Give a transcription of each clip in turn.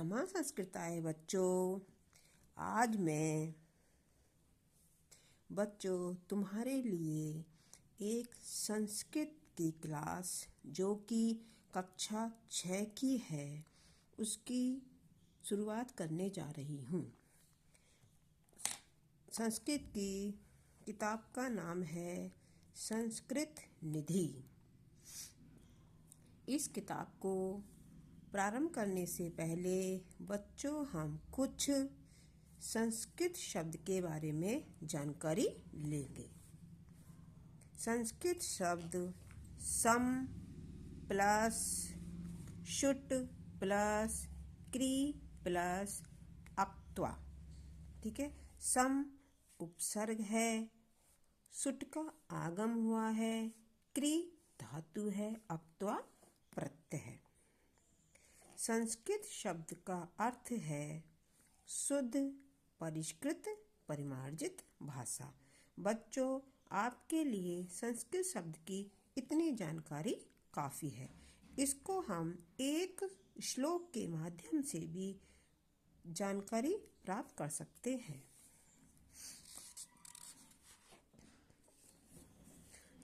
नमः संस्कृताय बच्चों। आज मैं बच्चों तुम्हारे लिए एक संस्कृत की क्लास जो कि कक्षा 6 की है उसकी शुरुआत करने जा रही हूँ। संस्कृत की किताब का नाम है संस्कृत निधि। इस किताब को प्रारंभ करने से पहले बच्चों हम कुछ संस्कृत शब्द के बारे में जानकारी लेंगे। संस्कृत शब्द सम प्लस शुट प्लस क्री प्लस अक्त्वा, ठीक है। सम उपसर्ग है, शुट का आगम हुआ है, क्री धातु है, अक्त्वा प्रत्यय है। संस्कृत शब्द का अर्थ है शुद्ध, परिष्कृत, परिमार्जित भाषा। बच्चों, आपके लिए संस्कृत शब्द की इतनी जानकारी काफ़ी है। इसको हम एक श्लोक के माध्यम से भी जानकारी प्राप्त कर सकते हैं।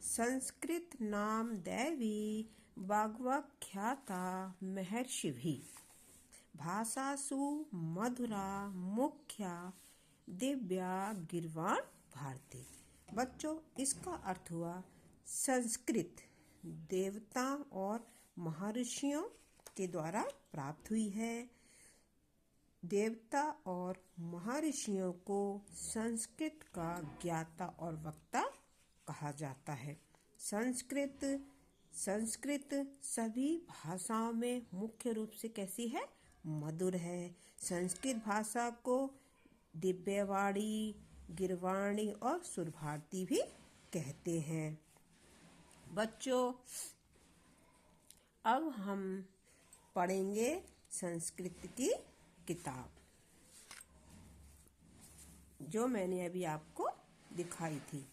संस्कृत नाम दैवी वाग्वाख्याता महर्षिभिः भाषासु मधुरा मुख्या दिव्या गिर्वाण भारती। बच्चों, इसका अर्थ हुआ संस्कृत देवता और महर्षियों के द्वारा प्राप्त हुई है। देवता और महर्षियों को संस्कृत का ज्ञाता और वक्ता कहा जाता है। संस्कृत सभी भाषाओं में मुख्य रूप से कैसी है? मधुर है। संस्कृत भाषा को दिव्यवाणी, गिरवाणी और सुरभारती भी कहते हैं। बच्चों, अब हम पढ़ेंगे संस्कृत की किताब जो मैंने अभी आपको दिखाई थी।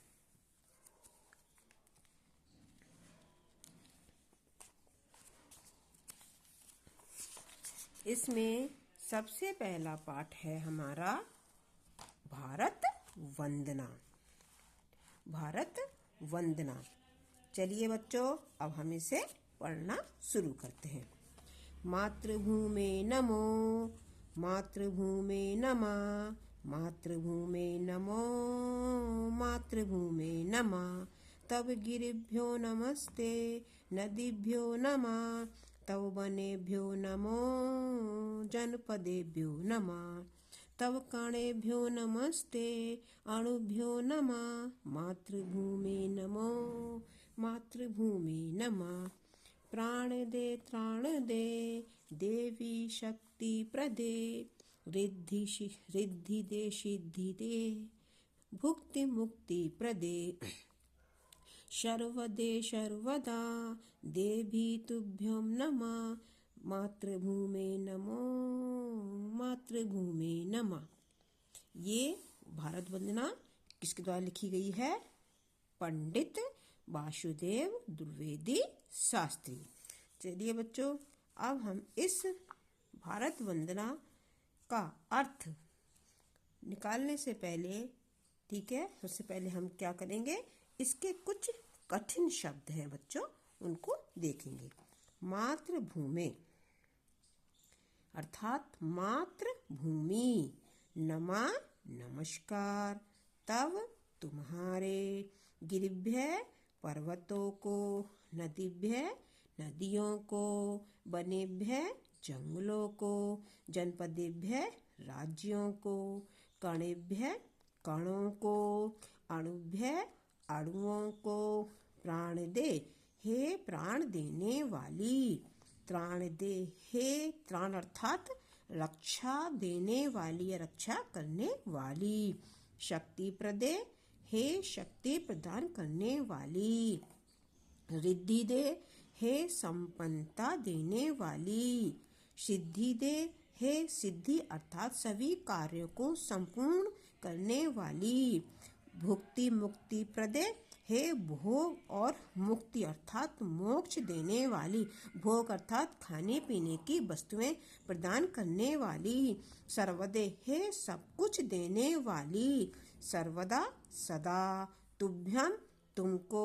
इसमें सबसे पहला पाठ है हमारा भारत वंदना। भारत वंदना। चलिए बच्चों, अब हम इसे पढ़ना शुरू करते हैं। मातृभूमे नमो, मातृभूमे नमः, मातृभूमे नमो, मातृभूमे नमः। तब गिरिभ्यो नमस्ते, नदीभ्यो नमः, तव वनेभ्यो नमो, जनपदेभ्यो नमः। तव कणेभ्यो नमस्ते, अणुभ्यो नमः, मातृभूमे नमो, मातृभूमे नमः। प्राण दे त्राण दे, देवी शक्ति प्रदे, रिद्धि दे सिद्धि दे, भुक्ति मुक्ति प्रदे, सर्वदे सर्वदा, देवी तुभ्यं नमः, मातृभूमे नमो, मातृभूमे नमः। ये भारत वंदना किसके द्वारा लिखी गई है? पंडित वासुदेव द्विवेदी शास्त्री। चलिए बच्चों, अब हम इस भारत वंदना का अर्थ निकालने से पहले, ठीक है, सबसे पहले हम क्या करेंगे? इसके कुछ कठिन शब्द हैं बच्चों, उनको देखेंगे। मातृभूमि अर्थात मातृभूमि, नमा नमस्कार, तव तुम्हारे, गिरिभ्य पर्वतों को, नदीभ्य नदियों को, वनेभ्य जंगलों को, जनपदेभ्य राज्यों को, कणेभ्य कणों को, अणुभ्य अणुओं को, प्राण दे हे प्राण देने वाली, त्राण दे हे त्राण अर्थात रक्षा देने वाली या रक्षा करने वाली, शक्ति प्रदे हे शक्ति प्रदान करने वाली, रिद्धि दे हे संपन्नता देने वाली, सिद्धि दे हे सिद्धि अर्थात सभी कार्यों को संपूर्ण करने वाली, भुक्ति मुक्ति प्रदे हे भोग और मुक्ति अर्थात मोक्ष देने वाली, भोग अर्थात खाने पीने की वस्तुएं प्रदान करने वाली, सर्वदे हे सब कुछ देने वाली, सर्वदा सदा, तुभ्यम तुमको।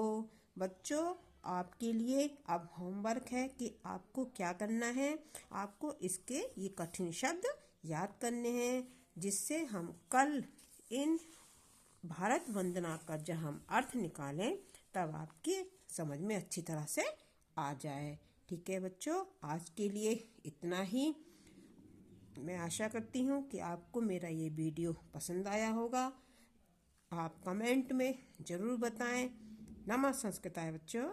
बच्चों, आपके लिए अब होमवर्क है कि आपको क्या करना है। आपको इसके ये कठिन शब्द याद करने हैं, जिससे हम कल इन भारत वंदना का जब हम अर्थ निकालें तब आपकी समझ में अच्छी तरह से आ जाए। ठीक है बच्चों, आज के लिए इतना ही। मैं आशा करती हूँ कि आपको मेरा ये वीडियो पसंद आया होगा। आप कमेंट में ज़रूर बताएं। नमः संस्कृताय बच्चों।